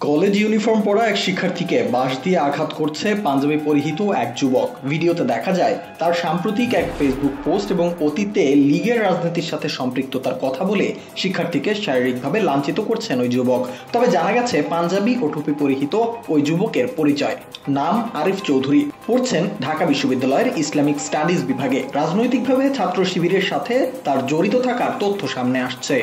College uniform পরা এক শিক্ষার্থীকে বাঁশ দিয়ে আঘাত করছে পাঞ্জাবি পরিহিত এক যুবক। ভিডিওতে দেখা যায় তার সাম্প্রতিক এক ফেসবুক পোস্ট এবং অতীতে লীগের রাজনীতির সাথে সম্পৃক্ততার কথা বলে শিক্ষার্থীকে শারীরিকভাবে লাঞ্ছিত করছেন ওই যুবক। তবে জানা গেছে পাঞ্জাবি ও টুপি পরিহিত ওই যুবকের পরিচয়, নাম আরিফ চৌধুরী, পড়ছেন ঢাকা বিশ্ববিদ্যালয়ের ইসলামিক স্টাডিজ বিভাগে। রাজনৈতিকভাবে ছাত্র শিবিরের সাথে তার জড়িত থাকার তথ্য সামনে আসছে।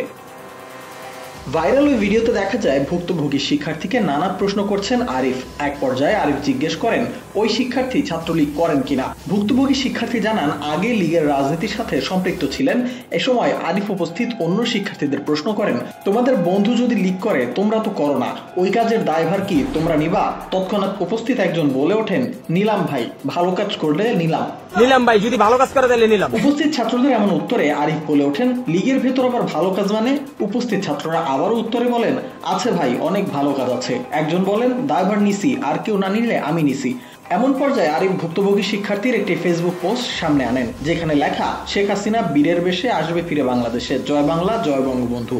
ভাইরাল ওই ভিডিওতে দেখা যায় ভুক্তভোগী শিক্ষার্থীকে নানা প্রশ্ন করছেন আরিফ। এক পর্যায়ে আরিফ জিজ্ঞেস করেন ওই শিক্ষার্থী ছাত্রলীগ করেন কিনা। ভুক্তভোগী শিক্ষার্থী জানান আগে লীগের রাজনীতির সাথে সম্পৃক্ত ছিলেন। এ সময় আরিফ উপস্থিত অন্য শিক্ষার্থীদের প্রশ্ন করেন, তোমাদের বন্ধু যদি লীগ করে তোমরা তো করো না, ওই কাজের দায়ভার কি তোমরা নিবা? তৎক্ষণাৎ উপস্থিত একজন বলে ওঠেন, নিলাম ভাই, ভালো কাজ করলে নিলাম ভাই, যদি ভালো কাজ করে তাহলে নিলাম। উপস্থিত ছাত্রদের এমন উত্তরে আরিফ বলে ওঠেন, লীগের ভেতর আবার ভালো কাজ মানে? উপস্থিত ছাত্ররা আবারও উত্তরে বলেন, আছে ভাই, অনেক ভালো কাজ আছে। একজন বলেন, দায়ভার নিছি, আর কেউ না নিলে আমি নিছি। এমন পর্যায়ে আরিফ ভুক্তভোগী শিক্ষার্থীর একটি ফেসবুক পোস্ট সামনে আনেন, যেখানে লেখা, শেখ হাসিনা বীরের বেশে আসবে ফিরে বাংলাদেশে, জয় বাংলা, জয় বঙ্গবন্ধু।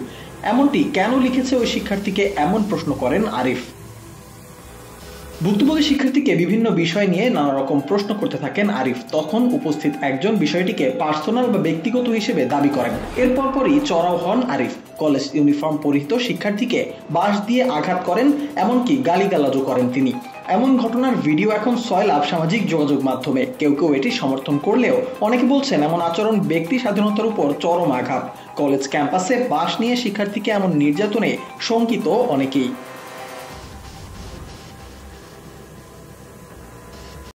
এমনটি কেন লিখেছে ওই শিক্ষার্থীকে, এমন প্রশ্ন করেন আরিফ। ভুক্তভোগী শিক্ষার্থীকে বিভিন্ন বিষয় নিয়ে নানা রকম প্রশ্ন করতে থাকেন আরিফ। তখন উপস্থিত একজন বিষয়টিকে পার্সোনাল বা ব্যক্তিগত হিসেবে দাবি করেন। এরপর পরই চড়াও হন আরিফ। কলেজ ইউনিফর্ম পরিহিত শিক্ষার্থীকে বাঁশ দিয়ে আঘাত করেন, এমনকি গালিগালাজও করেন তিনি। এমন ঘটনার ভিডিও এখন সয়লাভ সামাজিক যোগাযোগ মাধ্যমে। কেউ কেউ এটি সমর্থন করলেও অনেকে বলছেন এমন আচরণ ব্যক্তি স্বাধীনতার উপর চরম আঘাত। কলেজ ক্যাম্পাসে বাঁশ নিয়ে শিক্ষার্থীকে এমন নির্যাতনে শঙ্কিত অনেকেই।